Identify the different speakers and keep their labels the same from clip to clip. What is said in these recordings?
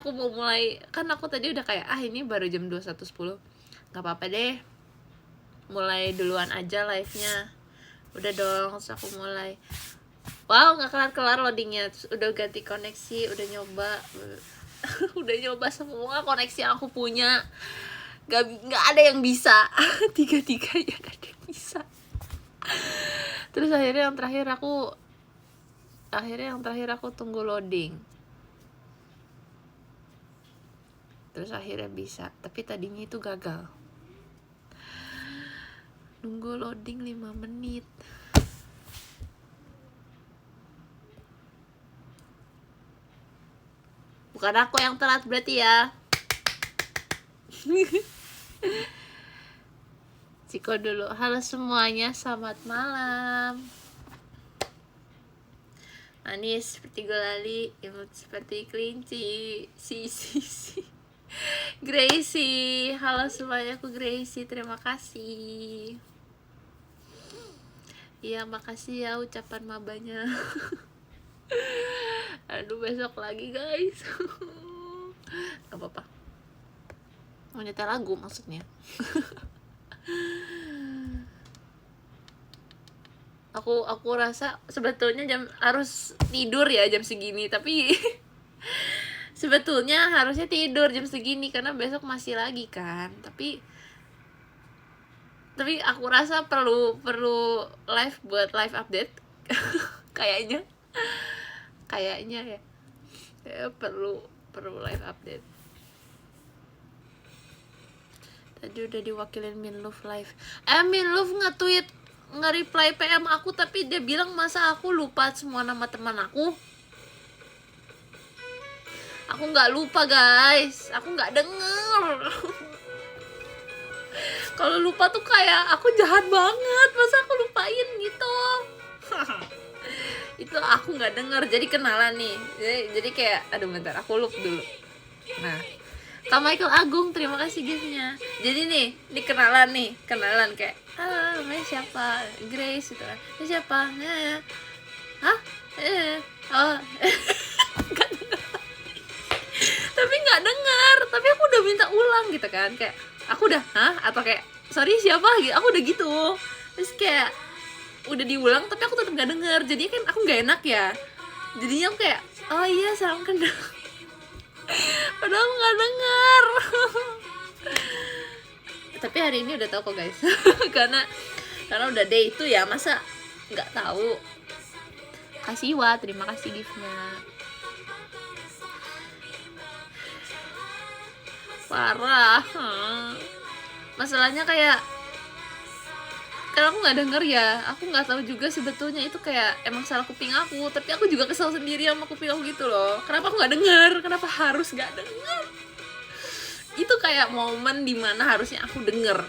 Speaker 1: aku mau mulai, kan aku tadi udah kayak ini baru jam 21.10, nggak apa-apa deh, mulai duluan aja live-nya. Udah dong, terus aku mulai. Wow, nggak kelar-kelar loadingnya. Terus udah ganti koneksi, udah nyoba udah nyoba semua koneksi yang aku punya, nggak ada yang bisa. Tiga-tiganya nggak ada yang bisa. Terus akhirnya yang terakhir aku tunggu loading. Terus akhirnya bisa, tapi tadinya itu gagal. Nunggu loading 5 menit. Bukan aku yang telat berarti ya. Ciko dulu. Halo semuanya, selamat malam. Manis seperti gulali, imut seperti kelinci. Si. Gracie, halo semuanya, aku Gracie, terima kasih. Iya, makasih ya ucapan mabanya. Aduh, besok lagi guys. Gak apa-apa, mau nyetel lagu maksudnya. aku rasa sebetulnya harus tidur ya jam segini, tapi sebetulnya harusnya tidur jam segini karena besok masih lagi kan. Tapi aku rasa perlu live buat live update. kayaknya ya perlu live update. Tadi udah diwakilin Minlove live. Minlove nge-tweet, nge-reply PM aku, tapi dia bilang masa aku lupa semua nama teman aku. Aku nggak lupa guys, aku nggak denger. Kalau lupa tuh kayak aku jahat banget, masa aku lupain gitu. Itu aku nggak denger, jadi kenalan nih. Jadi kayak, aduh bentar, aku loop dulu. Nah, Kak Michael Agung, terima kasih giftnya. Jadi nih kenalan kayak, namanya siapa? Grace gitu kan. Ini siapa? Hah? Oh. Tapi nggak dengar, tapi aku udah minta ulang gitu kan, kayak aku udah atau kayak sorry siapa gitu, aku udah gitu. Terus kayak udah diulang tapi aku tetap nggak denger, jadi kan aku nggak enak ya, jadinya aku kayak oh iya salam kenal. Padahal nggak dengar. Tapi hari ini udah tahu kok guys. karena udah day itu ya, masa nggak tahu. Kasiwa, terima kasih giftnya. Parah. Masalahnya kayak karena aku nggak denger ya, aku nggak tahu juga sebetulnya itu kayak emang salah kuping aku, tapi aku juga kesel sendiri sama kuping aku gitu loh. Kenapa aku nggak denger, kenapa harus nggak denger. Itu kayak momen dimana harusnya aku denger.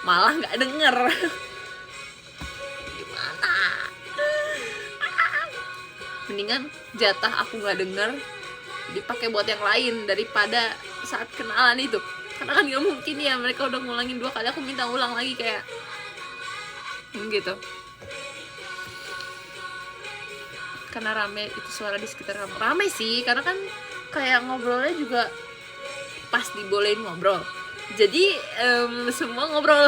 Speaker 1: Malah nggak denger. Gimana? Mendingan jatah aku nggak denger dipakai buat yang lain daripada saat kenalan itu, karena kan gak mungkin ya mereka udah ngulangin 2 kali, aku minta ulang lagi kayak gitu. Karena rame itu, suara di sekitar rame sih, karena kan kayak ngobrolnya juga pas dibolehin ngobrol, jadi semua ngobrol.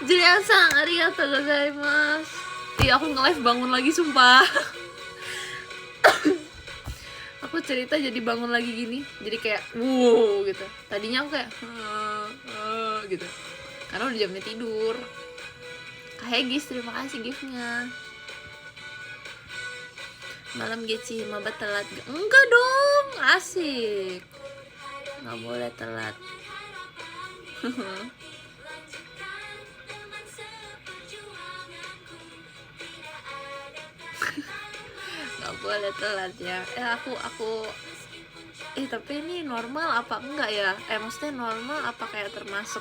Speaker 1: Julian-san, arigatou gozaimasu. Iya, aku nge-live bangun lagi sumpah. Aku cerita jadi bangun lagi gini, jadi kayak wow gitu. Tadinya aku kayak gitu karena udah jamnya tidur. Kak Hegis, terima kasih giftnya. Malam Geci, mabat telat enggak dong, asik, nggak boleh telat. Nggak boleh telat ya. Aku tapi ini normal apa enggak ya? Maksudnya normal apa kayak termasuk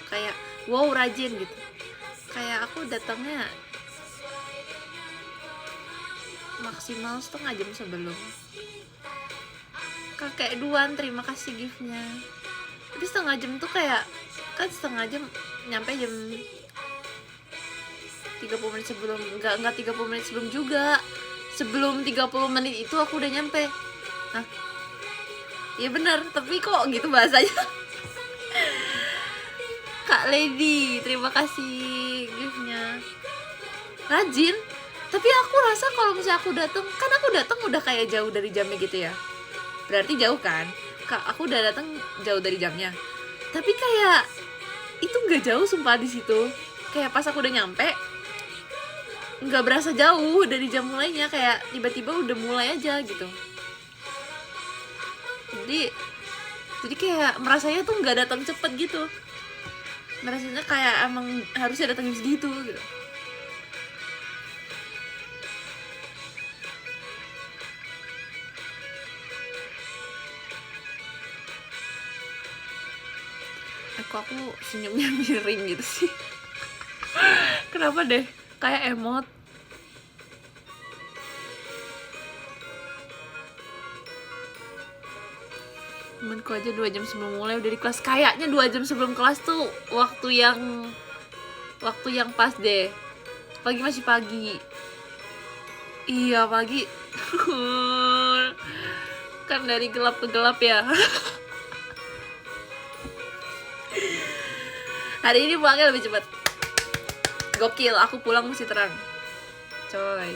Speaker 1: kayak wow rajin gitu. Kayak aku datangnya maksimal setengah jam sebelum. Kakek Duan, terima kasih giftnya. Tapi setengah jam tuh kayak kan setengah jam nyampe jam 30 menit sebelum, enggak 30 menit sebelum juga, sebelum 30 menit itu aku udah nyampe. Hah? Iya bener, tapi kok gitu bahasanya. Kak Lady, terima kasih gift-nya. Rajin, tapi aku rasa kalau misalnya aku datang, kan aku datang udah kayak jauh dari jamnya gitu ya. Berarti jauh kan? Kak, aku udah datang jauh dari jamnya. Tapi kayak itu nggak jauh sumpah di situ. Kayak pas aku udah nyampe, nggak berasa jauh dari jam mulainya, kayak tiba-tiba udah mulai aja gitu. Jadi kayak merasanya tuh nggak datang cepet gitu, merasanya kayak emang harusnya datang jam segitu gitu. Aku senyumnya miring gitu sih. Kenapa deh, kayak emot. Temenku aja 2 jam sebelum mulai udah di kelas. Kayaknya 2 jam sebelum kelas tuh waktu yang pas deh. Pagi masih pagi. Iya pagi. Kan dari gelap ke gelap ya. Hari ini pulangnya lebih cepat. Gokil, aku pulang masih terang. Coy.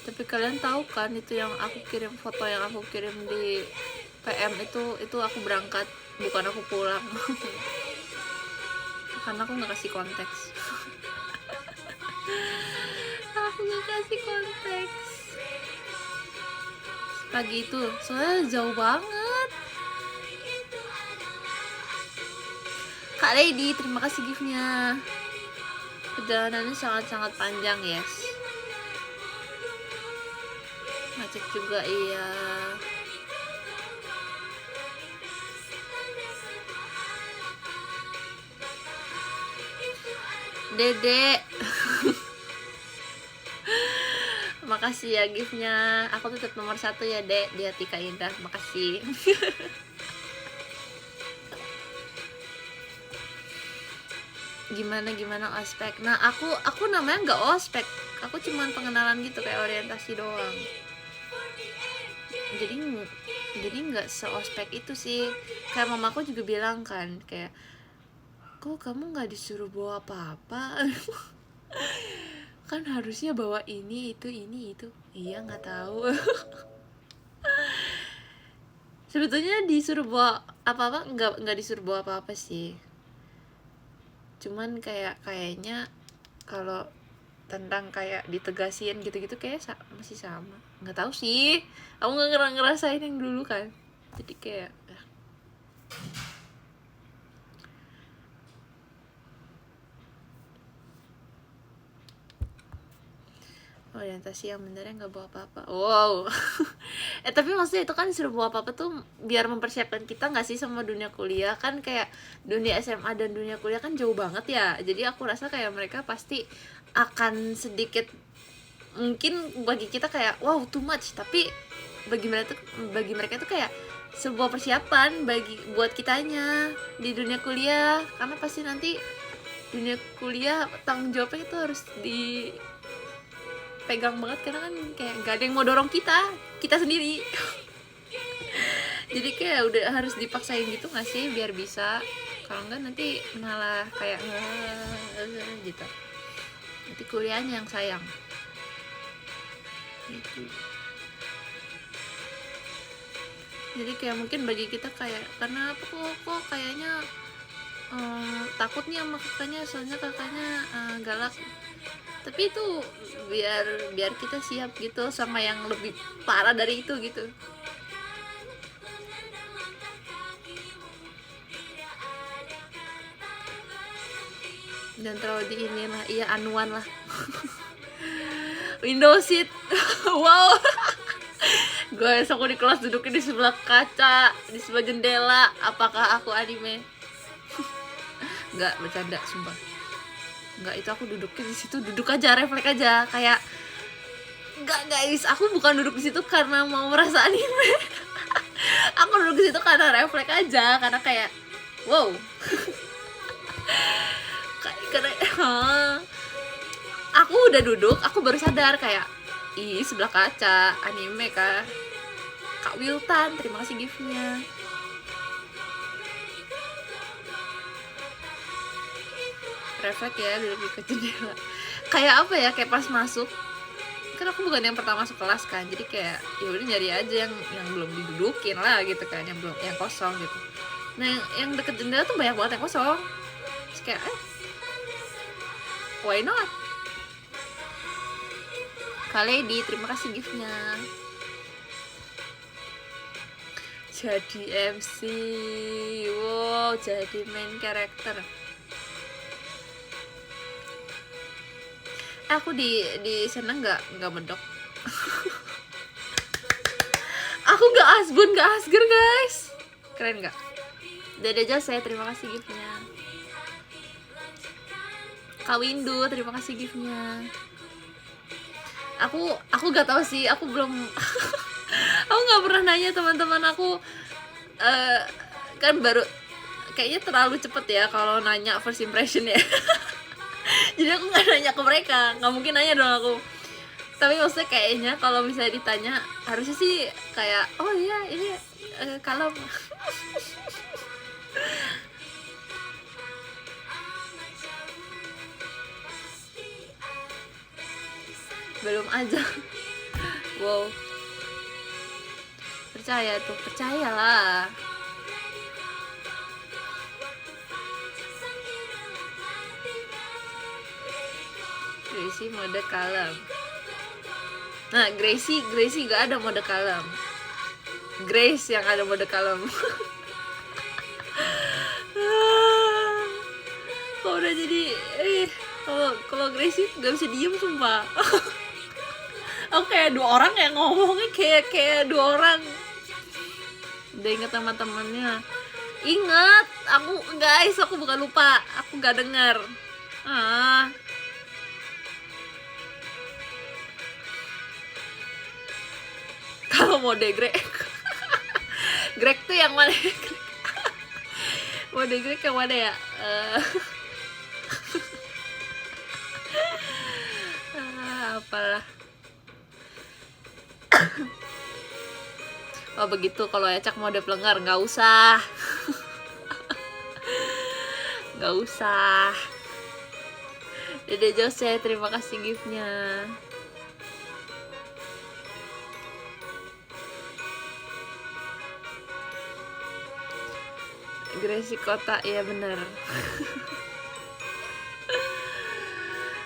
Speaker 1: Tapi kalian tahu kan itu yang aku kirim, foto yang aku kirim di PM itu aku berangkat, bukan aku pulang. Karena aku nggak kasih konteks. Aku nggak kasih konteks. Pagi itu soalnya jauh banget. Kak Lady, terima kasih gift-nya. Perjalanannya sangat-sangat panjang, yes. Macet juga, iya. Dedek. Makasih ya gift-nya. Aku tetap nomor 1 ya, Dek, di hati Kak Indah. Makasih. Gimana ospek. Nah, aku namanya nggak ospek. Aku cuman pengenalan gitu, kayak orientasi doang. Jadi nggak seospek itu sih. Kayak mamaku juga bilang kan, kayak kok kamu nggak disuruh bawa apa-apa. Kan harusnya bawa ini itu. Iya, nggak tahu. Sebetulnya disuruh bawa apa-apa, nggak disuruh bawa apa-apa sih. Cuman kayaknya kalau tentang kayak ditegasin gitu-gitu kayak masih sama. Nggak tahu sih, aku nggak ngerasain yang dulu kan. Jadi kayak orientasi yang benernya nggak bawa apa-apa. Wow. Tapi maksudnya itu kan disuruh bawa apa-apa tuh biar mempersiapkan kita nggak sih sama dunia kuliah. Kan kayak dunia SMA dan dunia kuliah kan jauh banget ya. Jadi aku rasa kayak mereka pasti akan sedikit, mungkin bagi kita kayak wow too much, tapi bagi mereka tuh kayak sebuah persiapan buat kitanya di dunia kuliah. Karena pasti nanti dunia kuliah tanggung jawabnya itu harus dipegang banget, karena kan kayak gak ada yang mau dorong kita sendiri. Jadi kayak udah harus dipaksain gitu gak sih biar bisa. Kalau enggak nanti malah kayak gitu, nanti kuliahnya yang sayang gitu. Jadi kayak mungkin bagi kita kayak karena apa kok kayaknya takut nih sama kakaknya, soalnya kakaknya galak. Tapi itu biar kita siap gitu sama yang lebih parah dari itu gitu. Dan terlalu di inilah, iya anuan lah. Windows seat. Wow. Guys, aku di kelas duduknya di sebelah kaca, di sebelah jendela. Apakah aku anime? Enggak, bercanda sumpah. Enggak, itu aku duduknya di situ, duduk aja, refleks aja, kayak enggak guys, aku bukan duduk di situ karena mau merasa anime. Aku duduk di situ karena refleks aja, karena kayak wow. Karena aku udah duduk, aku baru sadar kayak ih sebelah kaca anime kah Kak Wiltan, terima kasih giftnya. Refleks ya, duduk ke jendela. Kayak apa ya, kayak pas masuk, kan aku bukan yang pertama masuk kelas kan, jadi kayak ya udah nyari aja yang belum didudukin lah gitu kan, yang belum, yang kosong gitu. Nah yang deket jendela tuh banyak banget yang kosong. Terus kayak why not? Kak Lady, terima kasih giftnya. Jadi MC, wow, jadi main karakter. Aku di sana nggak medok. Aku nggak asbun, nggak asger guys. Keren nggak? Dede Jose, terima kasih giftnya. Kak Windu, terima kasih giftnya. Aku nggak tahu sih, aku belum aku nggak pernah nanya teman-teman aku, kan baru kayaknya terlalu cepet ya kalau nanya first impression ya. Jadi aku nggak nanya ke mereka, nggak mungkin nanya dong aku. Tapi maksudnya kayaknya kalau misalnya ditanya harusnya sih kayak oh iya ini kalem. Belum aja. Wow, percaya tuh, percayalah. Gracie mode kalem. Nah Gracie gak ada mode kalem. Grace yang ada mode kalem. Kok udah jadi kalau Gracie gak bisa diem sumpah. Aku kayak dua orang yang ngomongnya kayak dua orang. Udah inget sama temennya. Ingat, aku guys, aku bukan lupa, aku gak dengar. Kalau mode Greg Greg tuh yang mana? Mode Greg yang mana ya? Apalah. Oh begitu, kalau Ecak mode pelenggar nggak usah. Nggak usah. Dede Jose, terima kasih giftnya. Gracie Kota, iya bener.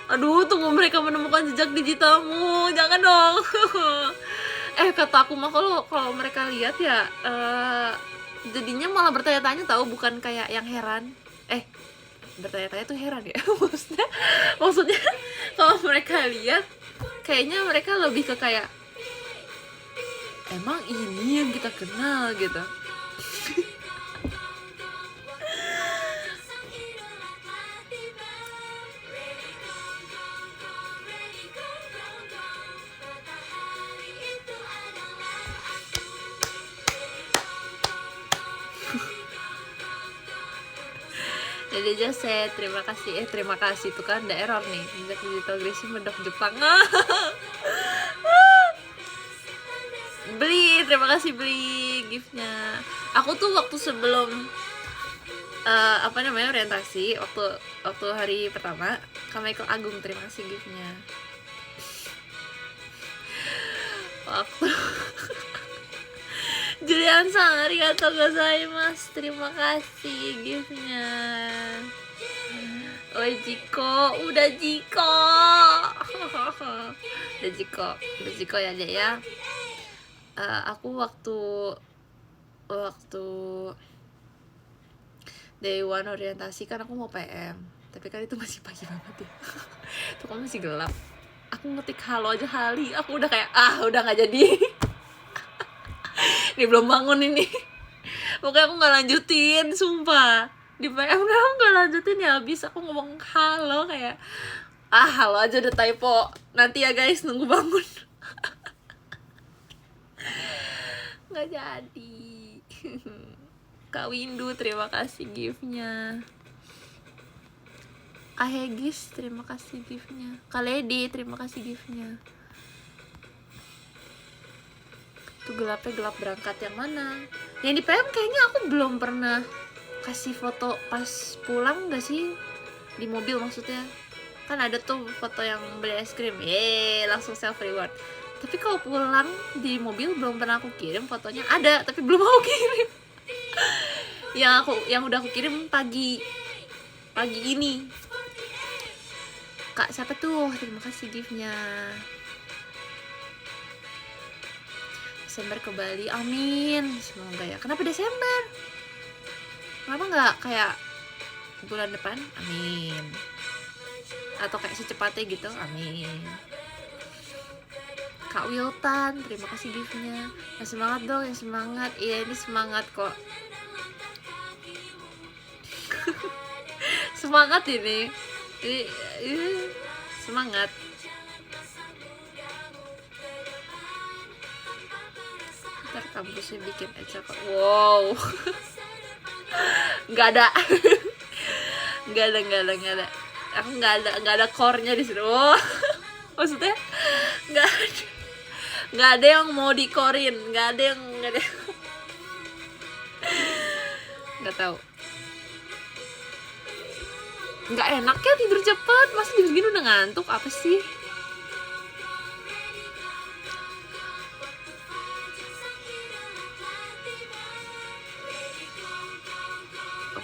Speaker 1: Aduh, tunggu mereka menemukan jejak digitalmu, jangan dong. Kata aku mah kalau mereka lihat ya, jadinya malah bertanya-tanya tahu, bukan kayak yang heran. Bertanya-tanya tuh heran ya. maksudnya kalau mereka lihat, kayaknya mereka lebih ke kayak emang ini yang kita kenal gitu. Jadi Jose, terima kasih tuh kan ada error nih. Jejak digital Gracie mendok Jepang. Beli, terima kasih beli giftnya. Aku tuh waktu sebelum orientasi, waktu hari pertama, Kak Michael Agung, terima kasih giftnya. Waktu Julian Sang, arigatou gozaimasu, terima kasih giftnya. Oi Jiko, udah Jiko. Udah Jiko ya deh ya. Aku waktu day one orientasi kan aku mau PM, tapi kan itu masih pagi banget ya. Itu kan masih gelap. Aku ngetik halo aja kali, aku udah kayak udah nggak jadi. Ini belum bangun ini. Pokoknya aku nggak lanjutin, sumpah. Di PM aku nggak lanjutin ya, habis aku ngomong halo kayak halo aja udah typo. Nanti ya guys, nunggu bangun. Nggak jadi. Kak Windu, terima kasih giftnya. Ahegis, terima kasih giftnya. Kak Lady, terima kasih giftnya. Tuh gelapnya gelap berangkat yang mana? Yang di PM kayaknya aku belum pernah kasih foto pas pulang gak sih? Di mobil maksudnya. Kan ada tuh foto yang beli es krim. Langsung self reward. Tapi kalau pulang di mobil belum pernah aku kirim fotonya. Ada, tapi belum aku kirim. yang udah aku kirim pagi ini. Kak siapa tuh? Terima kasih giftnya. Desember ke Bali, amin, semoga ya. Kenapa Desember? Kenapa nggak kayak bulan depan? Amin. Atau kayak secepatnya gitu? Amin. Kak Wiltan, terima kasih giftnya. Yang semangat dong, yang semangat. Iya, ini semangat kok. Semangat ini semangat. Ntar kampusnya bikin aja kok. Wow. nggak ada. Aku nggak ada core-nya di sini. Oh. Maksudnya nggak ada yang mau dikorin, nggak ada nggak tahu. Nggak enak ya tidur cepet, masa jam segini udah ngantuk, apa sih?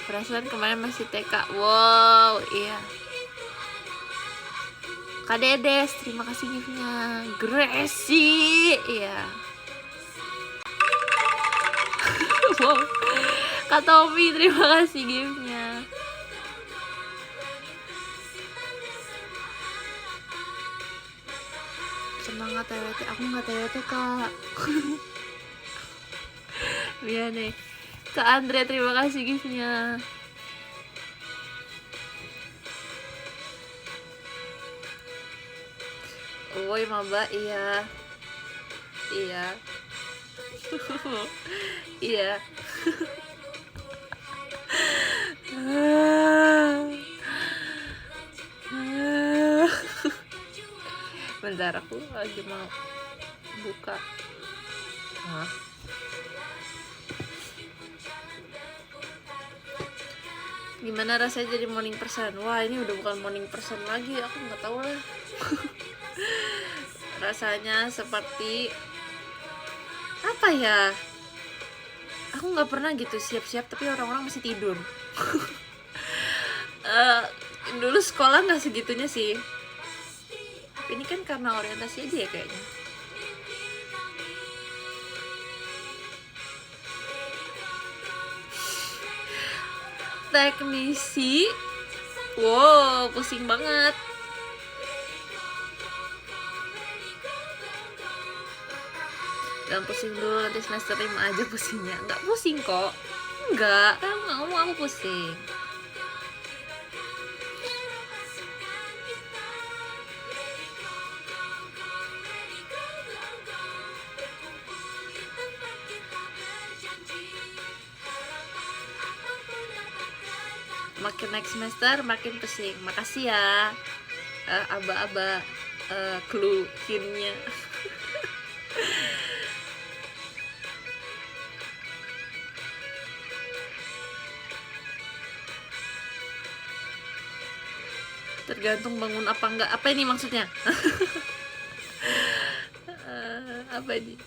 Speaker 1: Perasaan kemarin masih TK. Wow, iya. Kak Dedes, terima kasih giftnya. Gracie, iya. Wow. Kak Tommy, terima kasih giftnya. Semangat TWT, aku nggak TWT kak. Iya nih. Kak Andre, terima kasih giftnya. Woi maba, iya. Iya. Bentar, aku lagi mau buka. Gimana rasanya jadi morning person? Wah, ini udah bukan morning person lagi, aku nggak tahu lah. Rasanya seperti apa ya? Aku nggak pernah gitu siap-siap tapi orang-orang masih tidur. Dulu sekolah nggak segitunya sih. Ini kan karena orientasi aja ya kayaknya. Teknisi, wow, pusing banget. Jangan pusing dulu, nanti semester 5 aja pusingnya. Nggak pusing kok. Enggak, kan nggak ngomong aku pusing. Makin next semester makin pusing. Makasih ya aba-aba clue hintnya. Tergantung bangun apa enggak. Apa ini maksudnya? Apa ini?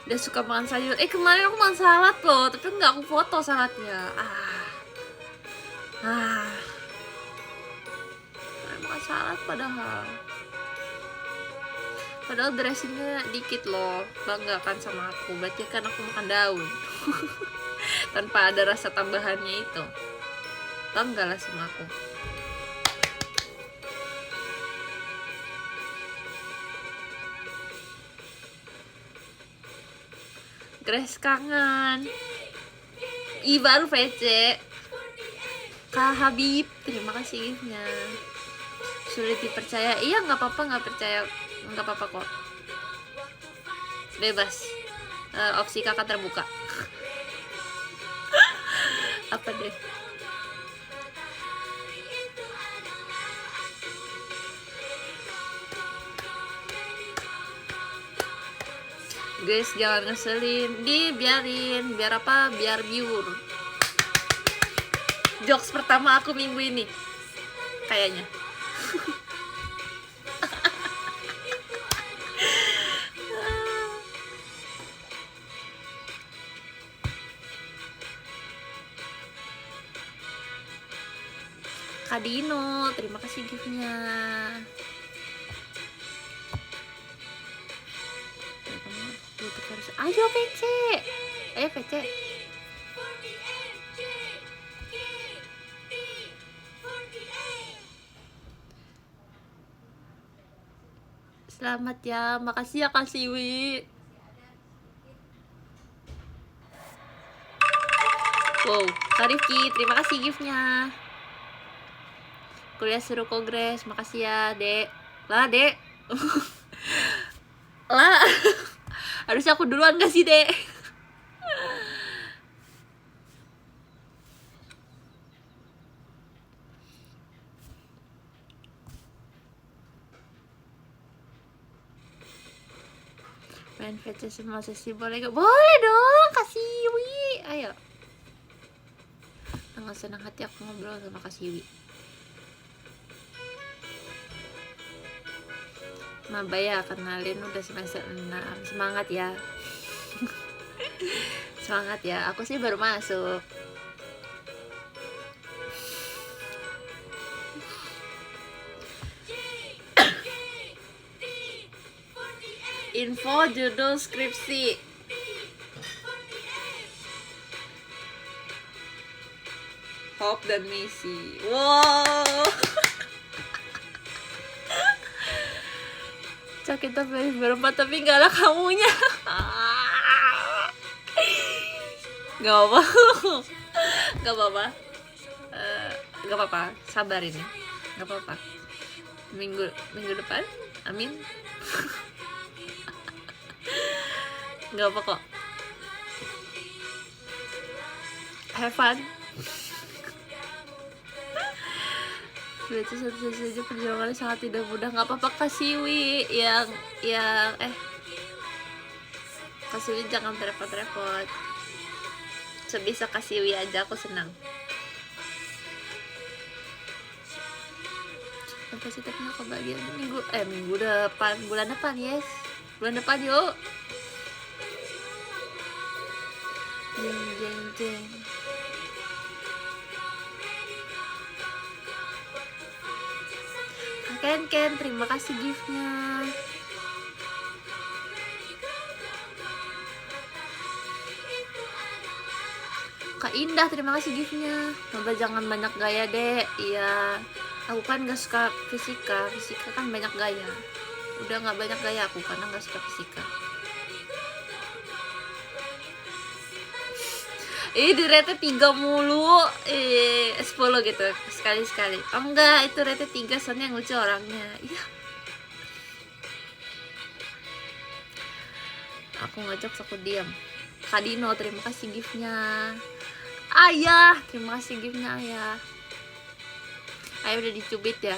Speaker 1: Udah suka makan sayur. Kemarin aku makan salad loh, tapi nggak aku foto saladnya. Makan salad padahal dressingnya dikit loh. Bangga kan sama aku, berarti kan aku makan daun. Tanpa ada rasa tambahannya itu. Bangga lah sama aku. Grace kangen. Baru VC. Kak Habib, terima kasih giftnya. sulit dipercaya. Iya, nggak apa-apa, nggak percaya, nggak apa-apa kok, bebas. Opsi kakak terbuka. Apa deh? Guys, jangan ngeselin, dibiarin. Biar apa? Biar biur. Jokes pertama aku minggu ini kayaknya. Kak Dino, terima kasih giftnya. Ayo PC, ayo PC. Selamat ya, makasih ya Kak Siwi. Wow, Kak Rifki, terima kasih giftnya. Kuliah seru kongres, makasih ya Dek. Lah Dek. Lah. Harusnya aku duluan gak sih Dek? Main VC semua sesi boleh gak? Boleh dong, kasih Wi. Ayo. Dengan senang hati aku ngobrol sama Kak Siwi. Maba ya, kenalin udah semester 6. Semangat ya. Semangat ya, aku sih baru masuk. Info judul skripsi. Hope dan misi. Wow. Cak, kita berempat tapi gak ada kamunya. Gak apa-apa. Gak apa-apa. Gak apa-apa, sabarin ya. Gak apa-apa. Minggu depan, amin. Gak apa kok. Have fun. Itu satu saja perjuangannya sangat tidak mudah. Gak apa-apa Kak Siwi yang Kak Siwi jangan repot-repot. Sebisa Kak Siwi aja aku senang. Sampai sih tapi aku kebagian minggu depan, bulan depan, yes. Bulan depan yuk. Jeng jeng jeng. Ken, terima kasih giftnya. Kak Indah, terima kasih giftnya. Coba jangan banyak gaya deh. Iya, aku kan gak suka fisika kan banyak gaya. Udah gak banyak gaya aku karena gak suka fisika. Di rate 3 mulu, 10 gitu sekali. Oh enggak, itu rate 3 soalnya yang lucu orangnya. Iya. Aku ngajak aku diam. Kak Dino, terima kasih giftnya. Ayah, terima kasih giftnya Ayah. Ayah udah dicubit ya.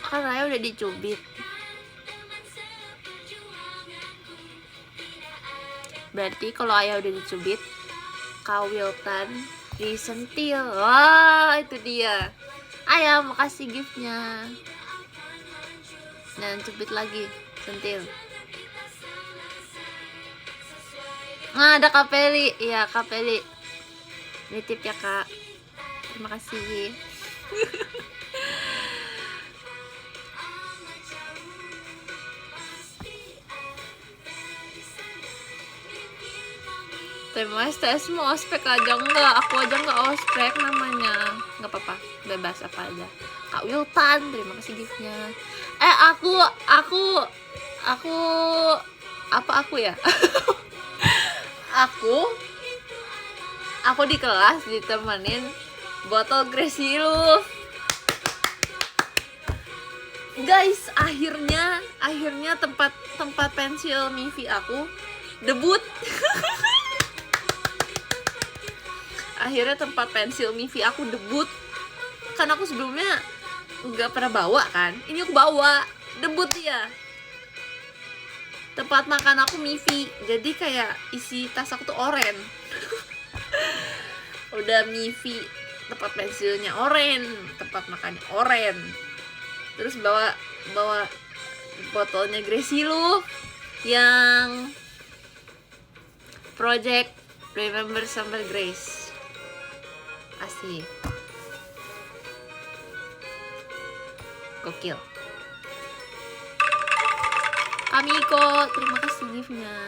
Speaker 1: Kan Ayah udah dicubit. Berarti kalau Ayah udah dicubit, Kak Wiltan disentil. Wah, itu dia. Ayah, makasih giftnya. Dan cubit lagi, sentil. Nah, ada Kak Peli. Iya, Kak Peli. Nitip ya, Kak. Terima kasih. Terima STS mau ospek aja enggak? Aku aja enggak ospek namanya. Enggak apa-apa, bebas apa aja. Kak Wiltan, terima kasih giftnya. Aku apa aku ya? Aku di kelas ditemenin botol Gracilu. Guys, akhirnya tempat pensil Mivi aku debut. Akhirnya tempat pensil Mivi aku debut. Kan aku sebelumnya nggak pernah bawa kan. Ini aku bawa, debut ya. Tempat makan aku Mivi. Jadi kayak isi tas aku tuh oren. Udah Mivi, tempat pensilnya oren, tempat makannya oren. Terus bawa botolnya Gracilu yang Project Remember Summer Grace. Asik. Gokil. Amiko, terima kasih gift-nya.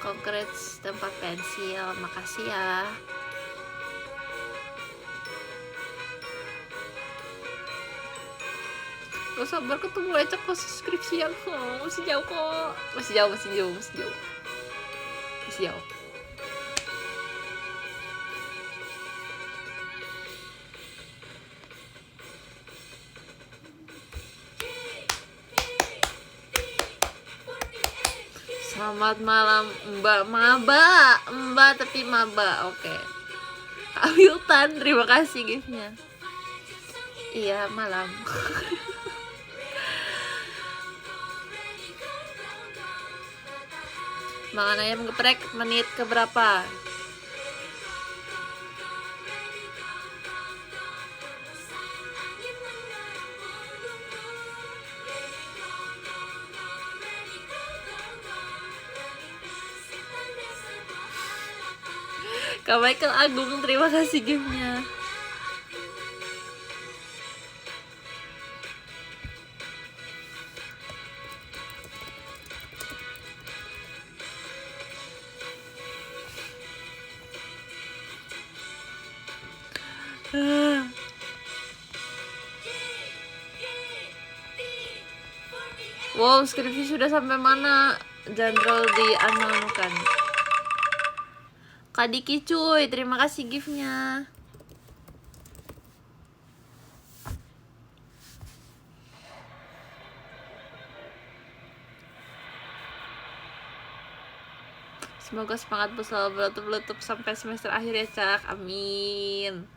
Speaker 1: Congrats tempat pensil, makasih ya. Gak sabar ketemu Ecak pas skripsian. Oh, masih jauh kok. Masih jauh. Selamat malam Mbak tapi maba. Oke. Kak Wiltan, terima kasih gift-nya. Iya, malam. Makan ayam geprek menit keberapa? Kak Michael Agung, terima kasih gift-nya. Wow, skripsi sudah sampai mana? Jandral dianukan. Kak Diki cuy, terima kasih gift-nya. Semoga semangat selalu meletup sampai semester akhir ya Cak, amin.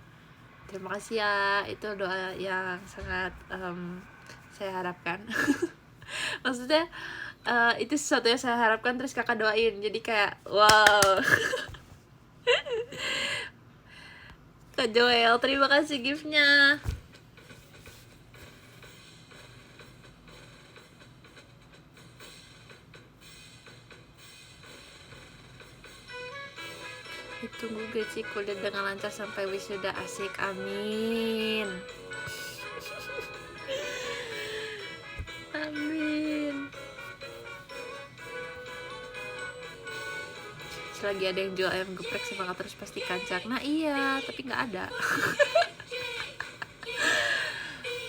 Speaker 1: Terima kasih ya, itu doa yang sangat saya harapkan. Maksudnya itu sesuatu yang saya harapkan terus kakak doain, jadi kayak wow. Kak Joel, terima kasih gift-nya. Tunggu gaji kuliah dengan lancar sampai wisuda, asik, amin. Amin. Selagi ada yang jual ayam geprek semangat terus pasti kancak. Nah iya, tapi nggak ada.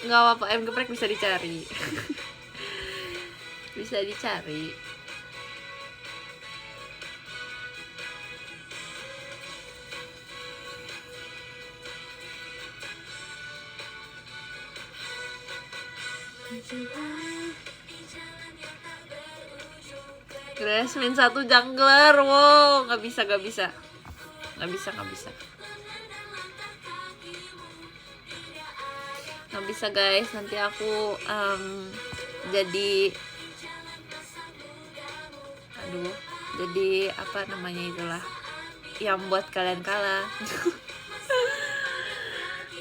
Speaker 1: Nggak apa-apa, ayam geprek bisa dicari. Bisa dicari. Grace min 1 jungler, wow, nggak bisa guys, nanti aku jadi apa namanya itulah yang buat kalian kalah.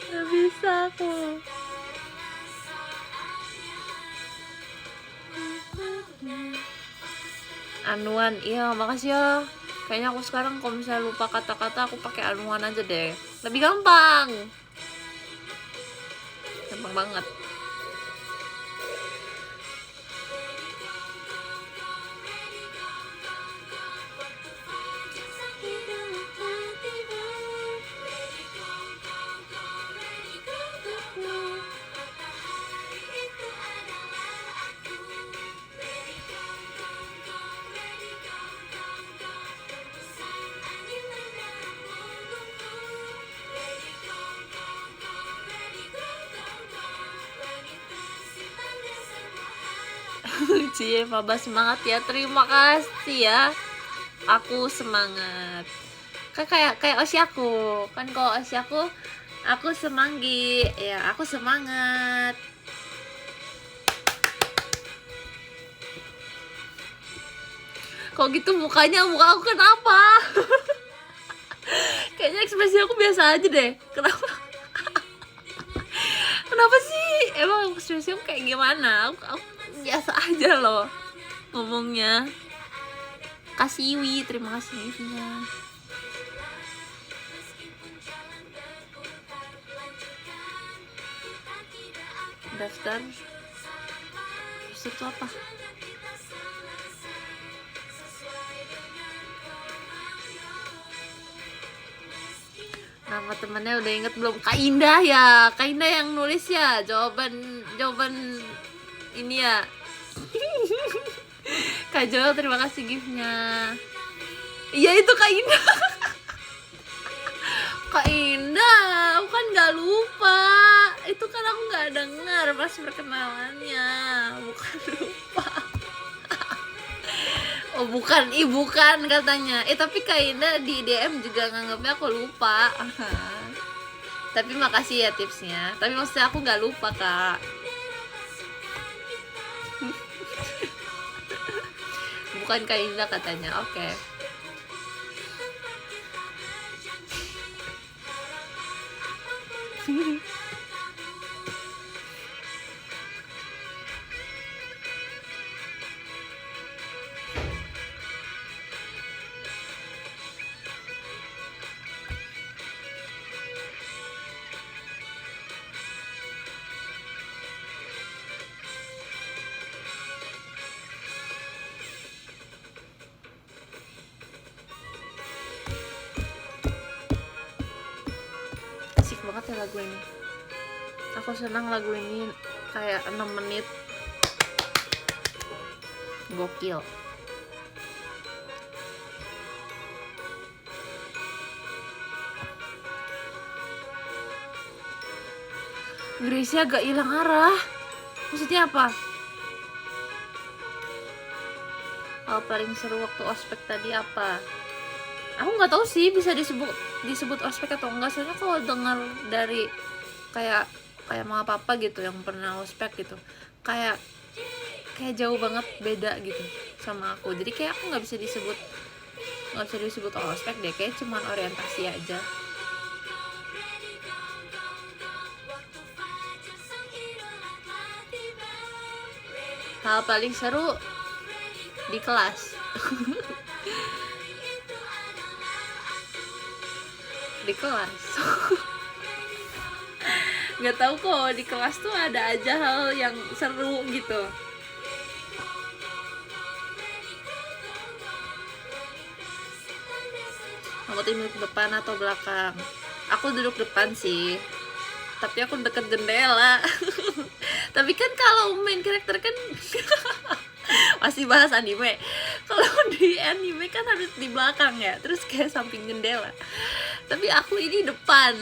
Speaker 1: Nggak bisa aku. Anuan, iya makasih ya. Kayaknya aku sekarang kalau misalnya lupa kata-kata aku pakai anuan aja deh. Lebih gampang. Gampang banget. Cie Faba semangat ya, terima kasih ya. Aku semangat. Kayak Oshi aku kan, kalau Oshi aku semanggi ya, aku semangat. Kok gitu muka aku kenapa? Kayaknya ekspresi aku biasa aja deh. Kenapa sih? Emang ekspresi aku kayak gimana? Aku biasa aja loh ngomongnya. Kasih Wi, terima kasih Wi-nya. Daftar itu apa? Nama temennya udah inget belum? Kak Indah ya, Kak Indah yang nulis ya jawaban ini ya. Kak Joel terima kasih giftnya. Iya itu Kak Indah. Kak Indah, aku kan nggak lupa. Itu kan aku nggak dengar pas perkenalannya, bukan lupa. Oh bukan, bukan katanya. Tapi Kak Indah di DM juga nganggapnya aku lupa. Tapi makasih ya tipsnya. Tapi maksudnya aku nggak lupa Kak. Bukan Kak Indah katanya. Oke. Asik banget ya lagu ini. Aku senang lagu ini, kayak 6 menit. Gokil. Gracie agak hilang arah. Maksudnya apa? Hal paling seru waktu ospek tadi apa? Aku nggak tahu sih bisa disebut ospek atau enggak. Soalnya kalau dengar dari kayak mama papa gitu yang pernah ospek gitu, kayak jauh banget beda gitu sama aku. Jadi kayak aku nggak bisa disebut ospek deh, kayak cuman orientasi aja. Hal paling seru di kelas. Di kelas. Nggak tahu kok, di kelas tuh ada aja hal yang seru gitu. Kamu duduk depan atau belakang? Aku duduk depan sih, tapi aku deket jendela. Tapi kan kalau main karakter kan masih bahas anime. Kalau di anime kan harus di belakang ya, terus kayak samping jendela. Tapi aku ini depan.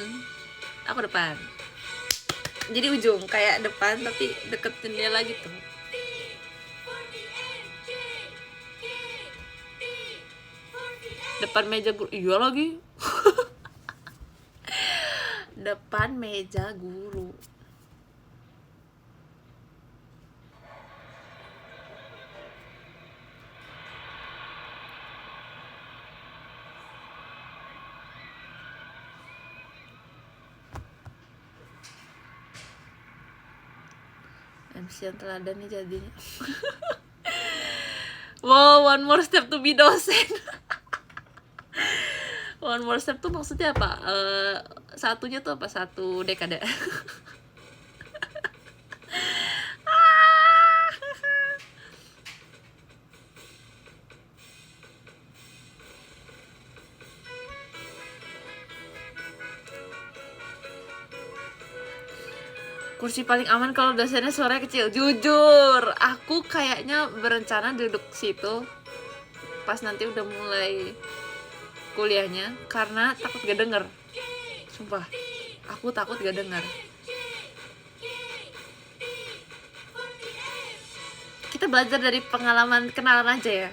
Speaker 1: Aku depan. Jadi ujung kayak depan tapi deket jendela gitu. Depan meja guru. Iya lagi. Depan meja guru. MC yang teladan nih jadinya. Wow, one more step to be dosen. One more step tuh maksudnya apa? Satunya tuh apa? Satu dekade. Kursi paling aman kalau dosennya suaranya kecil. Jujur, aku kayaknya berencana duduk situ pas nanti udah mulai kuliahnya, karena takut gak denger. Sumpah, aku takut gak denger. Kita kita belajar dari pengalaman kenalan aja ya.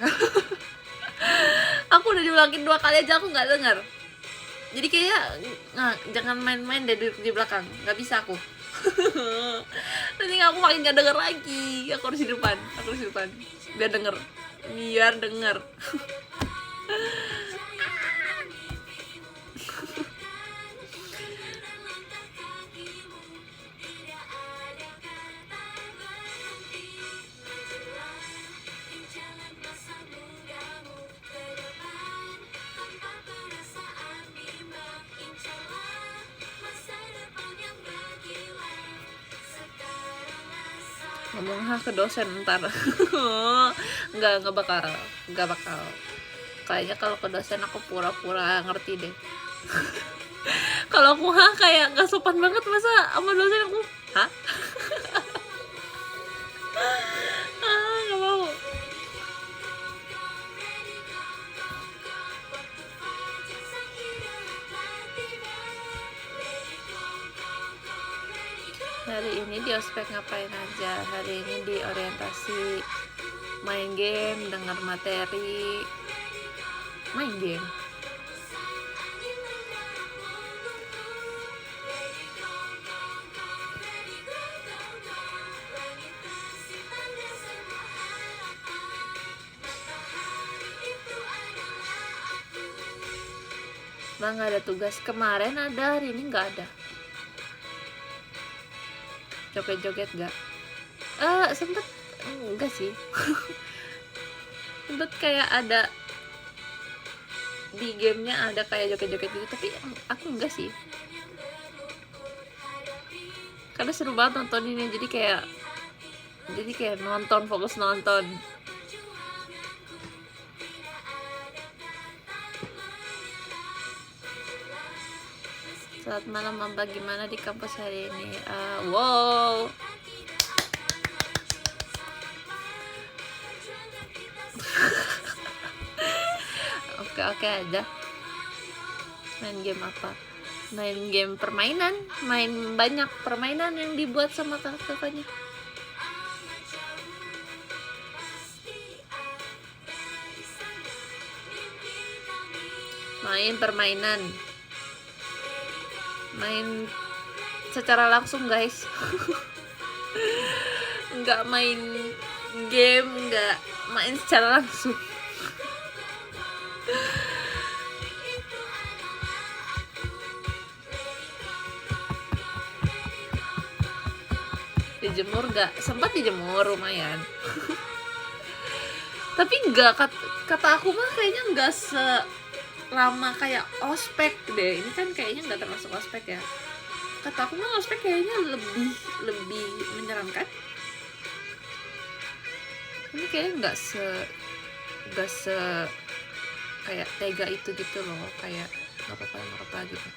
Speaker 1: Aku udah diulangin 2 kali aja aku nggak dengar. Jadi kayak jangan main-main deh duduk di belakang, nggak bisa aku. Nanti aku makin gak denger lagi. Aku harus di depan, biar denger. Ngomong ke dosen ntar. nggak bakal kayaknya kalau ke dosen aku pura-pura ngerti deh. Kalau aku kayak nggak sopan banget, masa sama dosen aku nggak mau. Hari ini di ospek ngapain aja? Hari ini di orientasi, main game, dengar materi, main game. Bang, gak ada tugas. Kemarin ada, hari ini nggak ada. Joget-joget gak? Sempet enggak sih. Sempet kayak ada di gamenya, ada kayak joget-joget gitu, tapi aku enggak sih, karena seru banget nonton ini. Jadi kayak nonton, fokus nonton. Selamat malam Mbak, gimana di kampus hari ini? Wow. Oke aja. Main game apa? Main game permainan, main banyak permainan yang dibuat sama kakaknya. Main permainan, main secara langsung guys. Nggak main game, nggak main secara langsung. Dijemur gak? Sempat dijemur lumayan. Tapi nggak, kata aku mah kayaknya nggak selama kayak ospek deh. Ini kan kayaknya nggak termasuk ospek ya. Kata aku mah ospek kayaknya lebih menyeramkan. Ini kayaknya nggak se kayak tega itu gitu loh, kayak nggak apa-apa gitu.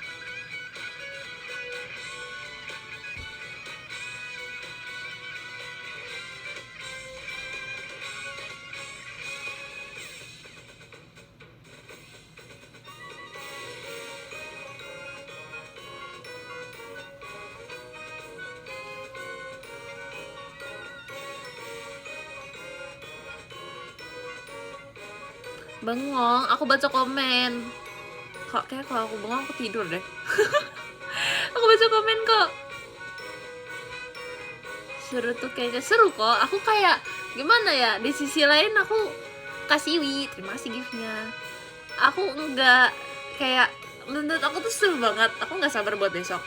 Speaker 1: Bengong, aku baca komen. Kayak kalau aku bengong aku tidur deh. Aku baca komen kok. Seru tuh, kayaknya seru kok. Aku kayak gimana ya, di sisi lain aku kasih terima kasih giftnya. Aku enggak, kayak menurut aku tuh seru banget. Aku nggak sabar buat besok.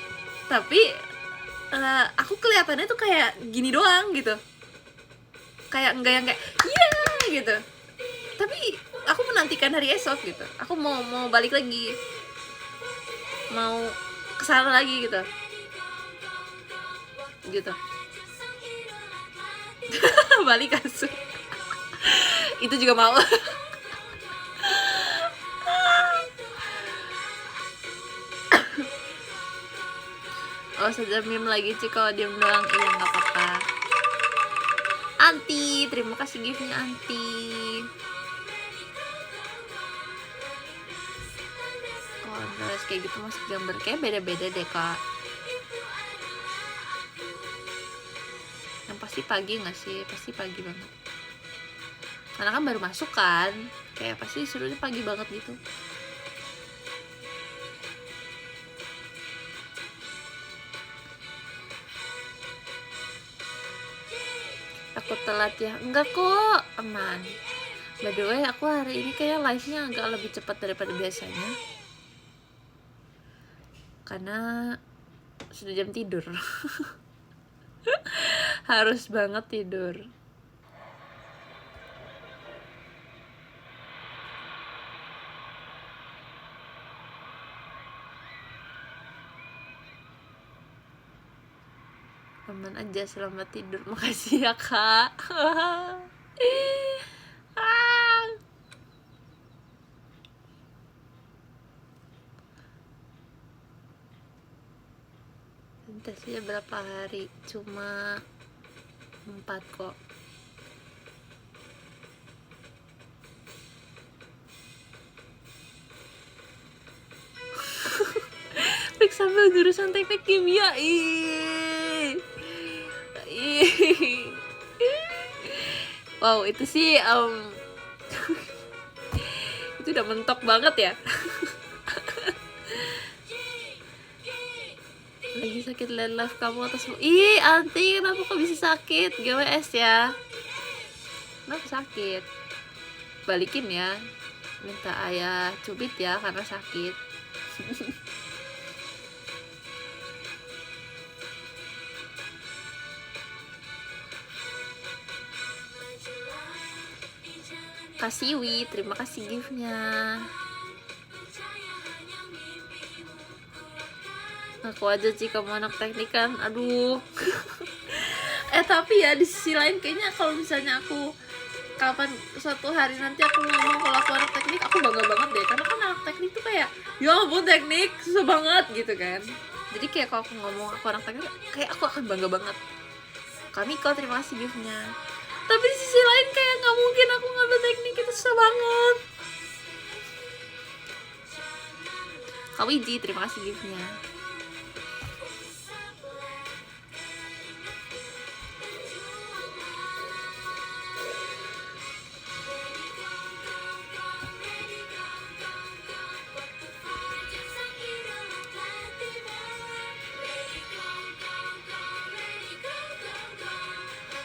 Speaker 1: Tapi aku kelihatannya tuh kayak gini doang gitu. Kayak enggak yang kayak gitu. Tapi aku menantikan hari esok gitu. Aku mau balik lagi, mau kesana lagi gitu. Balik kasur. Itu juga mau. Oh, saja meme lagi sih, kalau diem doang. Iya, nggak apa-apa. Anti, terima kasih giftnya Anti. Terus kayak gitu masuk gambar, kayak beda-beda deh kak. Yang pasti pagi nggak sih? Pasti pagi banget. karena kan baru masuk kan, kayak pasti disuruhnya pagi banget gitu. Aku telat ya? Enggak kok, aman. By the way, aku hari ini kayak live-nya agak lebih cepat daripada biasanya, karena sudah jam tidur. Harus banget tidur. Aman aja, selamat tidur. Makasih ya kak. Tesnya berapa hari? Cuma 4 kok. Periksa sambil jurusan teknik kimia. Wow, itu sih itu udah mentok banget ya. Lagi sakit live kamu atas. Ih, Anti, kenapa kok bisa sakit? GWS ya. Kenapa sakit? Balikin ya. Minta ayah cubit ya karena sakit. Kasiwi, terima kasih giftnya. Aku aja sih kamu anak teknik kan, aduh. Tapi ya di sisi lain kayaknya kalau misalnya aku kapan suatu hari nanti aku ngomong kalau aku anak teknik, aku bangga banget deh, karena kan anak teknik tuh kayak ya ampun teknik susah banget gitu kan. Jadi kayak kalau aku ngomong aku anak teknik, kayak aku akan bangga banget. Kami kau terima kasih giftnya. Tapi di sisi lain kayak nggak mungkin aku ngambil teknik, itu susah banget. Kawiji terima kasih giftnya.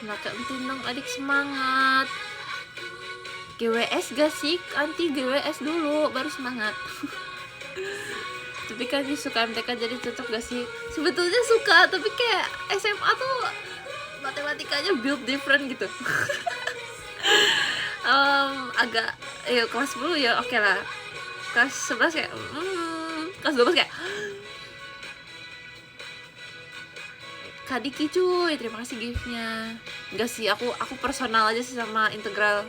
Speaker 1: Maka entin dong adik, semangat. GWS gak sih? Anti GWS dulu baru semangat. Tapi kan suka MTK jadi cocok gak sih? Sebetulnya suka, tapi kayak SMA tuh matematikanya build different gitu. Agak ya kelas 10 ya oke lah. Kelas 11 kayak kelas 12 kayak Kadiki cuy, terima kasih giftnya. Enggak sih, aku personal aja sih sama integral.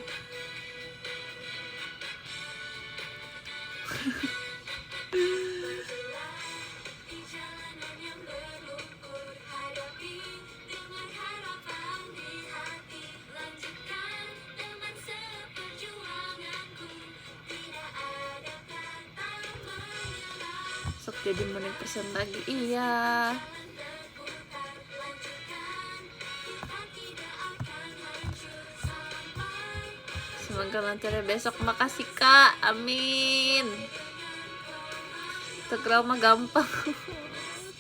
Speaker 1: Sok jadi menit persen lagi, iya. Semoga lancar ya besok. Makasih kak, amin. Integral mah gampang.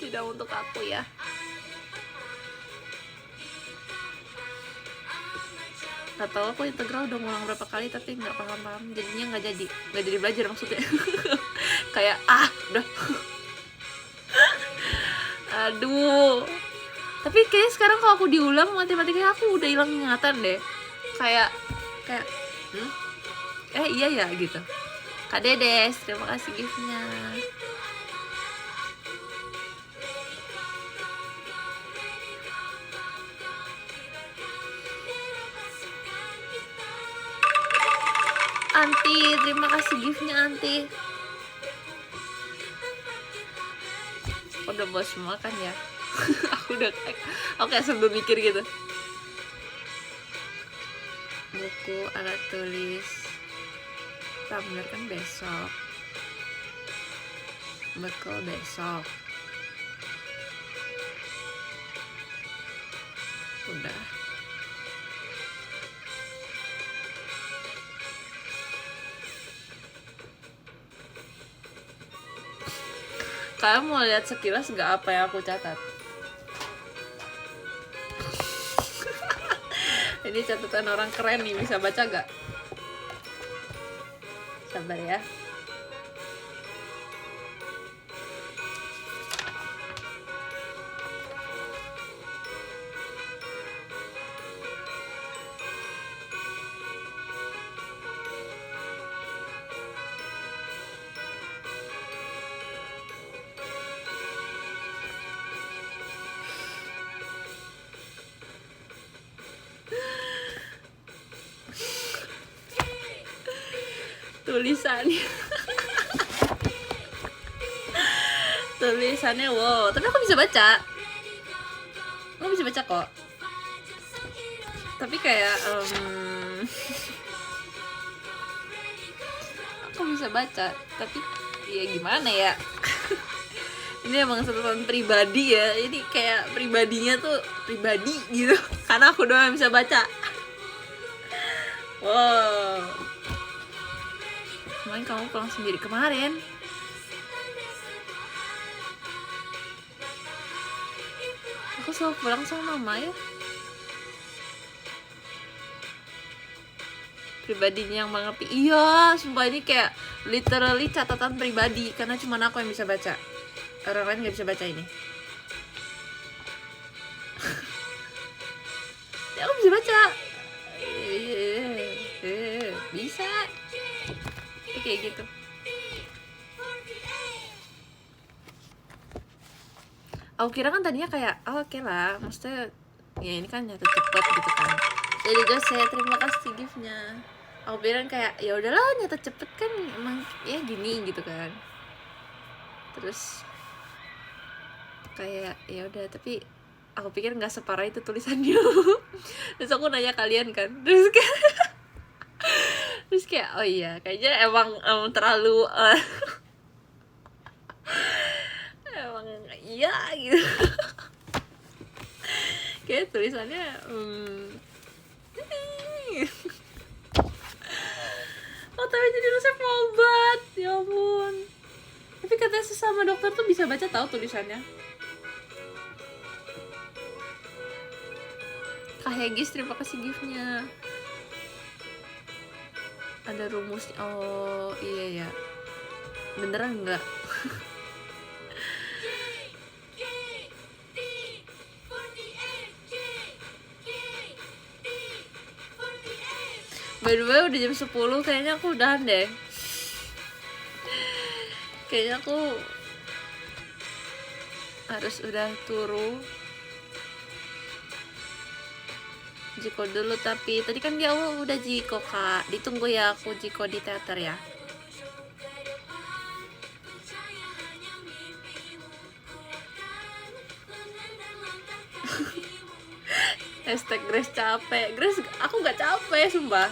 Speaker 1: Tidak untuk aku ya. Gak tau aku integral udah ngulang berapa kali tapi nggak paham-paham, jadinya nggak jadi belajar maksudnya. Kayak udah. Aduh. Tapi kayaknya sekarang kalau aku diulang matematika aku udah hilang ingatan deh. Kayak iya ya gitu. Kak Dedes, terima kasih giftnya. Anti, terima kasih giftnya Anti. Udah bos semua kan ya. Aku kayak sambil mikir gitu. Buku, alat tulis, tumbler kan besok, bekal besok. Udah. Kalian mau lihat sekilas gak apa yang aku catat? Ini catatan orang keren nih, bisa baca gak? Sabar ya. Tulisannya wow, tapi aku bisa baca. Aku bisa baca kok. Tapi kayak aku bisa baca, tapi ya gimana ya? Ini emang catatan pribadi ya. Ini kayak pribadinya tuh pribadi gitu. Karena aku doang yang bisa baca. Wow. Kemarin kamu pulang sendiri kemarin. Aku selalu pulang sama mama ya. Pribadinya yang mengerti. Iya, sumpah ini kayak literally catatan pribadi. Karena cuma aku yang bisa baca. Orang lain gak bisa baca ini. Ya aku bisa baca. Bisa. Kayak gitu. Aku kira kan tadinya kayak oke lah, maksudnya ya ini kan nyata cepet gitu kan. Jadi saya terima kasih giftnya. Aku bilang kayak ya udahlah nyata cepet kan emang ya gini gitu kan. Terus kayak ya udah, tapi aku pikir nggak separah itu tulisannya. Terus aku nanya kalian kan, terus kayak oh iya kayaknya emang terlalu emang iya gitu. Kayak tulisannya oh tapi jadi resep obat, ya ampun. Tapi katanya sesama dokter tuh bisa baca tahu tulisannya. Kak Hegis, terima kasih giftnya. Ada rumus. Oh iya ya, beneran nggak? By the way udah jam 10, kayaknya aku udahan deh. Kayaknya aku harus udah turu. Jiko dulu, tapi tadi kan dia udah jiko kak. Ditunggu ya, aku jiko di teater ya. Hashtag Grace capek. Grace, aku nggak capek sumpah,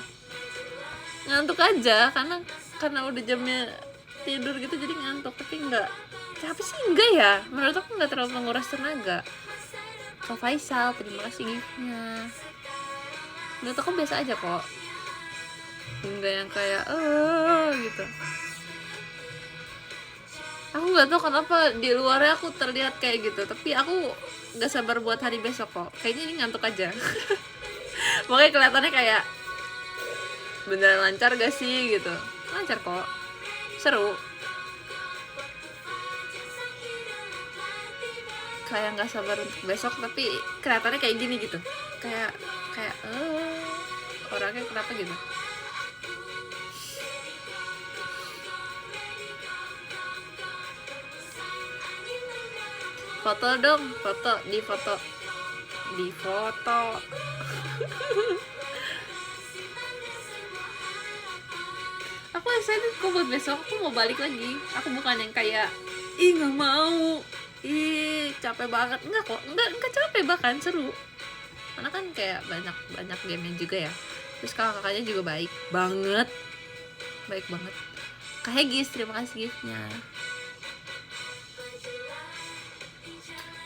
Speaker 1: ngantuk aja karena udah jamnya tidur gitu jadi ngantuk. Tapi nggak capek sih, enggak ya, menurut aku nggak terlalu menguras tenaga. Kak Faisal, terima kasih giftnya. Menurut aku biasa aja kok, enggak yang kayak gitu. Aku nggak tahu kenapa di luarnya aku terlihat kayak gitu, tapi aku nggak sabar buat hari besok kok. Kayaknya ini ngantuk aja. Makanya kelihatannya kayak beneran lancar gak sih gitu. Lancar kok, seru. Kayak nggak sabar untuk besok, tapi kelihatannya kayak gini gitu. Kayak orangnya kenapa gitu. Foto dong, di foto. Aku excited kok buat besok. Aku mau balik lagi. Aku bukan yang kayak nggak mau, capek banget. Enggak kok, enggak capek, bahkan seru. Karena kan kayak banyak game-nya juga ya. Terus kakaknya juga baik banget. Kak Hegis, terima kasih giftnya.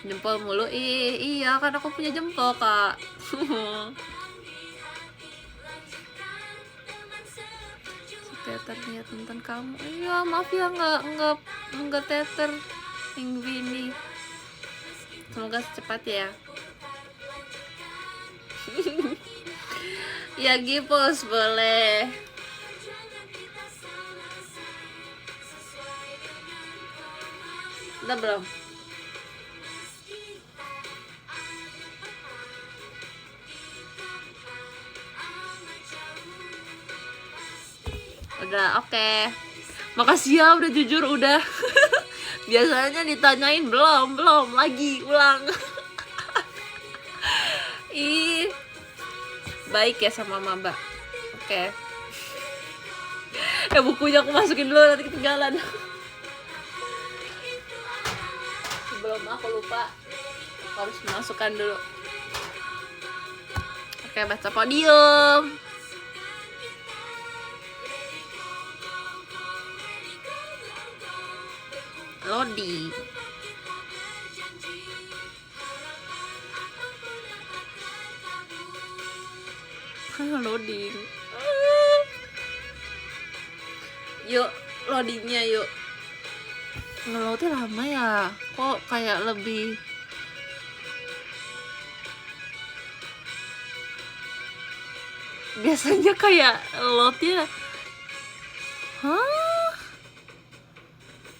Speaker 1: Jempol mulu, iya kan aku punya jempol kak. Teater niat nonton kamu. Iya maaf ya, nggak teater. minggu ini. Semoga secepat ya. Ya Gipos boleh. Udah belum? Udah, oke. Makasih ya udah jujur udah. Biasanya ditanyain belum lagi ulang. Ih, baik ya sama maba. Oke. Ya bukunya aku masukin dulu nanti ketinggalan. Sebelum aku lupa, harus masukkan dulu. Oke, baca podium. Loading. Loading. Yuk, loadingnya yuk. Ngeloadnya lama ya. Kok kayak lebih biasanya kayak loadnya. Hah?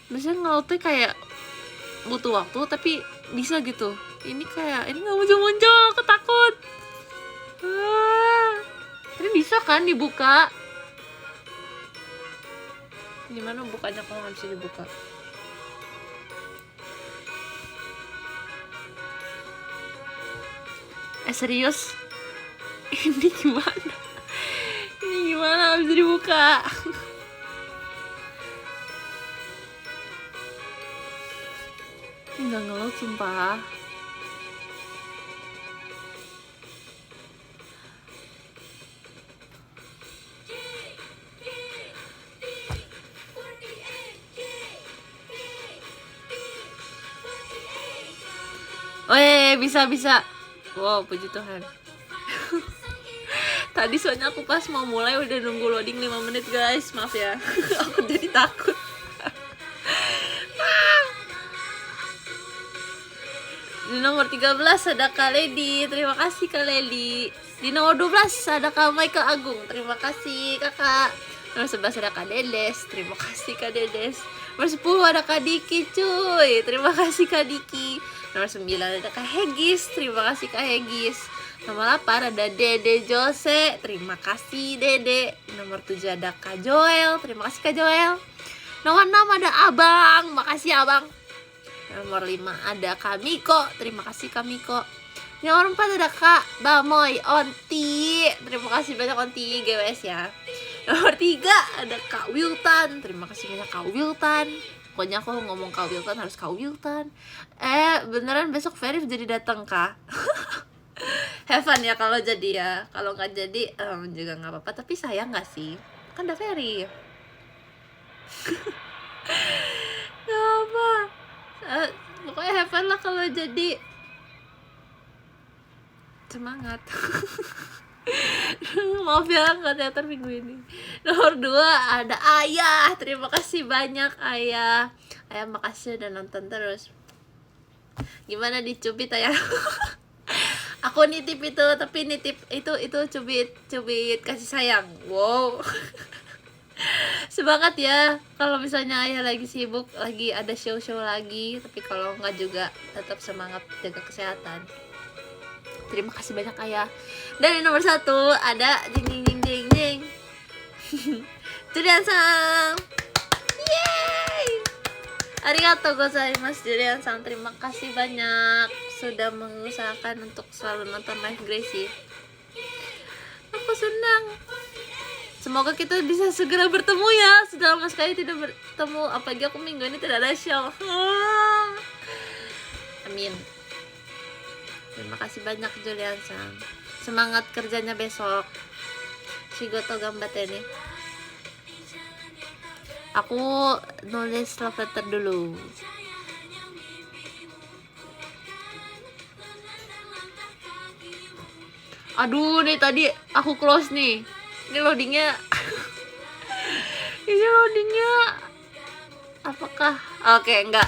Speaker 1: Biasanya ngeloadnya kayak butuh waktu tapi bisa gitu. Ini kayak ini nggak muncul, aku takut. Tapi bisa kan dibuka? Gimana bukanya kalau nggak bisa dibuka? Serius? Ini gimana? Ini gimana nggak bisa dibuka? Ini nggak ngeload sumpah. Bisa. Wow, puji Tuhan. Tadi soalnya aku pas mau mulai udah nunggu loading 5 menit guys. Maaf ya. Aku jadi takut. Di nomor 13 ada Kak Lady. Terima kasih Kak Lady. Di nomor 12 ada Kak Michael Agung. Terima kasih Kakak. Nomor 11 ada Kak Dedes. Terima kasih Kak Dedes. Nomor 10 ada Kak Diki cuy. Terima kasih Kak Diki. Nomor 9 ada Kak Hegis. Terima kasih Kak Hegis. Nomor 8 ada Dede Jose. Terima kasih Dede. Nomor 7 ada Kak Joel. Terima kasih Kak Joel. Nomor 6 ada Abang. Makasih Abang. Nomor 5 ada Kak Miko. Terima kasih Kak Miko. Nomor 4 ada Kak Bamoy Onti. Terima kasih banyak Onti GWS ya. Nomor 3 ada Kak Wiltan. Terima kasih banyak Kak Wiltan. Pokoknya aku ngomong Kak Wiltan harus Kak Wiltan. Beneran besok Verif jadi datang Kak. Have fun ya kalau jadi ya. Kalau nggak jadi juga nggak apa-apa. Tapi sayang nggak sih? Kan udah Verif. Gak apa. Pokoknya have fun lah kalau jadi. Semangat. Maaf ya nggak teater minggu ini. Nomor 2 ada Ayah. Terima kasih banyak Ayah. Ayah makasih udah nonton terus. Gimana dicubit Ayah? Aku nitip itu, tapi nitip itu cubit kasih sayang. Wow. Semangat ya. Kalau misalnya Ayah lagi sibuk, lagi ada show-show lagi, tapi kalau nggak juga tetap semangat jaga kesehatan. Terima kasih banyak Ayah. Dan nomor 1 ada jing. Julian-san. Yeay. Arigatou gozaimasu Julian-san. Terima kasih banyak sudah mengusahakan untuk selalu nonton live Gracie. Aku senang. Semoga kita bisa segera bertemu ya. Sudah lama sekali tidak bertemu. Apalagi aku minggu ini tidak ada show. Amin. Terima kasih banyak Julian-san. Semangat kerjanya besok. Shigoto gambatte nih. Aku nulis love letter dulu. Aduh, nih tadi aku close nih. Ini loadingnya. Ini loadingnya. Apakah? Oke, enggak.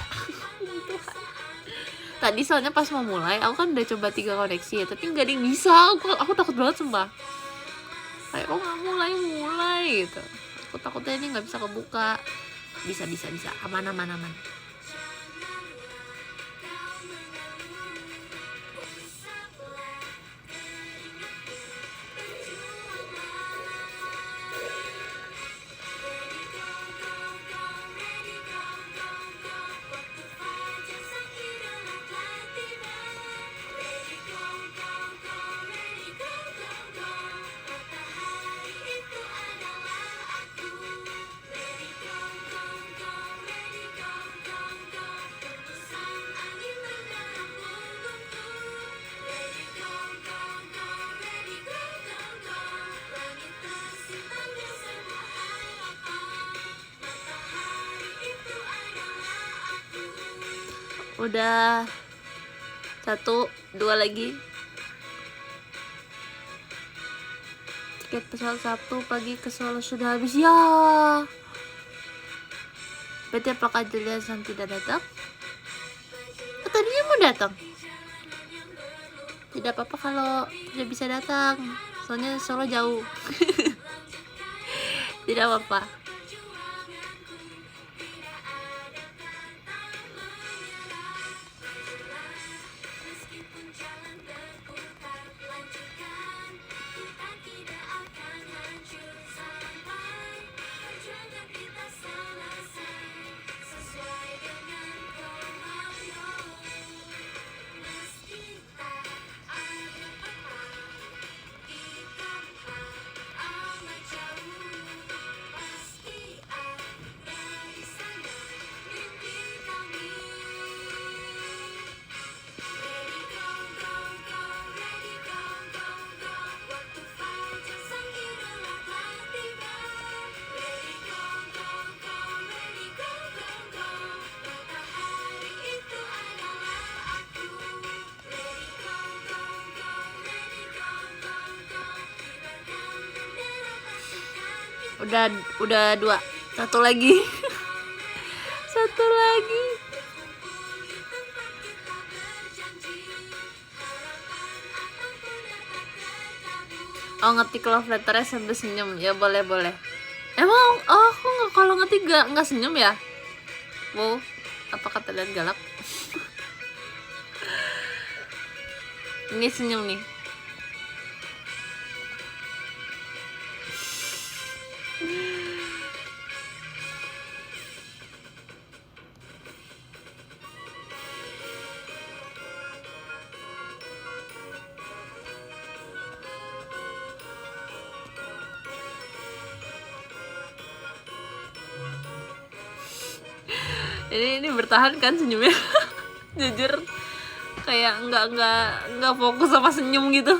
Speaker 1: Tadi soalnya pas mau mulai aku kan udah coba 3 koneksi ya, tapi nggak ada yang bisa. Aku takut banget sumpah, kayak kok nggak mulai gitu. Aku takutnya ini nggak bisa kebuka. Bisa aman. Udah 1, 2 lagi. Tiket pesawat Sabtu pagi ke Solo sudah habis ya. Berarti apakah Julian tidak datang? Tadinya mau datang. Tidak apa-apa kalau tidak bisa datang, soalnya Solo jauh. Tidak apa-apa. Udah 2, 1 lagi. 1 lagi. Oh, ngetik love letternya sambil senyum ya, boleh. Emang aku nggak, kalau ngetik nggak senyum ya? Wow, apa kata lihat galak? Ini senyum nih. Ini bertahan kan senyumnya. Jujur kayak nggak fokus sama senyum gitu.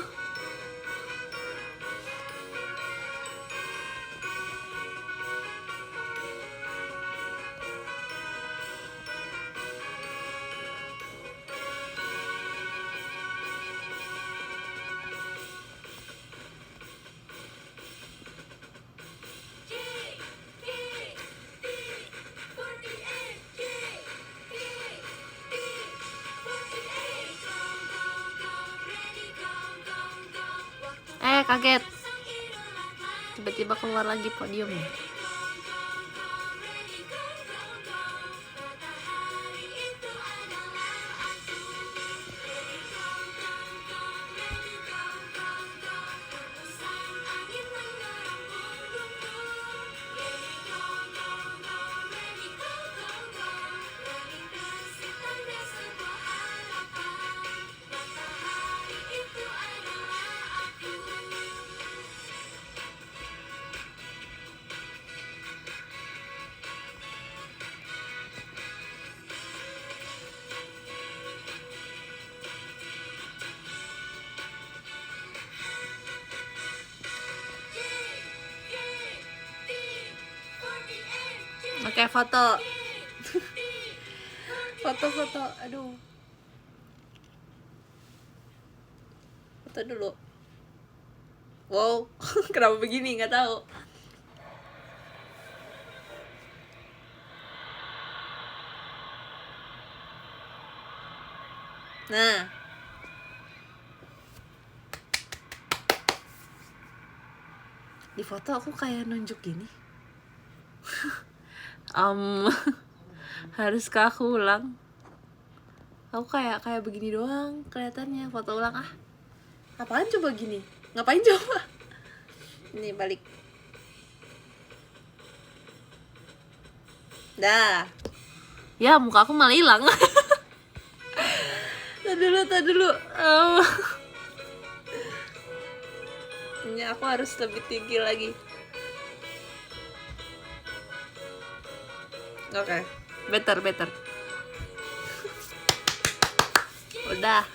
Speaker 1: Kaget tiba-tiba keluar lagi podiumnya. Oke, foto. Foto. Aduh. Foto dulu. Wow, kenapa begini? Nggak tahu. Nah, di foto aku kayak nunjuk gini. Haruskah aku ulang? Aku kayak begini doang kelihatannya. Foto ulang ah. Apaan coba gini? Ngapain coba? Ini balik. Dah. Ya, muka aku malah hilang. Tadi dulu. Ini aku harus lebih tinggi lagi. Oke, better. Udah.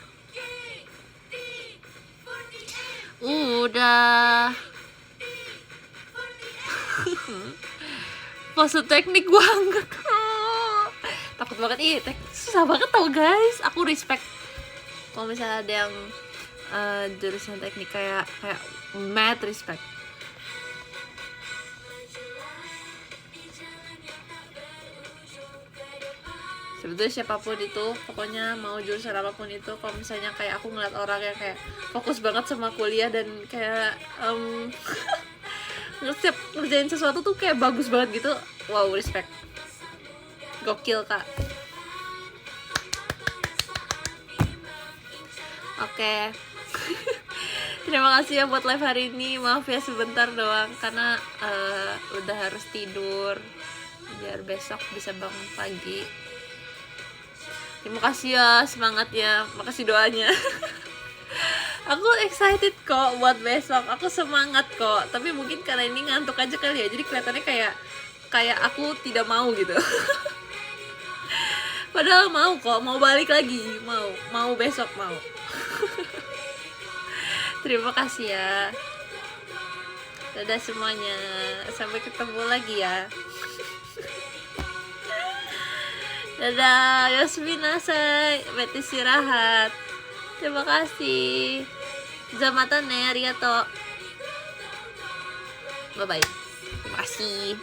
Speaker 1: Pose teknik banget. Takut banget, susah banget tau guys. Aku respect kalau misalnya ada yang jurusan teknik kayak mad respect. Sebetulnya siapapun itu, pokoknya mau jurusan apapun itu, kalau misalnya kayak aku ngeliat orang yang kayak fokus banget sama kuliah dan kayak setiap ngerjain sesuatu tuh kayak bagus banget gitu, wow, respect, gokil kak. Oke. Terima kasih ya buat live hari ini. Maaf ya sebentar doang karena udah harus tidur biar besok bisa bangun pagi. Terima kasih ya semangatnya, makasih doanya. Aku excited kok buat besok, aku semangat kok. Tapi mungkin karena ini ngantuk aja kali ya, jadi kelihatannya kayak aku tidak mau gitu. Padahal mau kok, mau balik lagi, mau besok mau. Terima kasih ya. Dadah semuanya, sampai ketemu lagi ya. Dadah, Yosminasai, bet istirahat. Terima kasih. Zamatan ne, arigato. Bye bye. Terima kasih.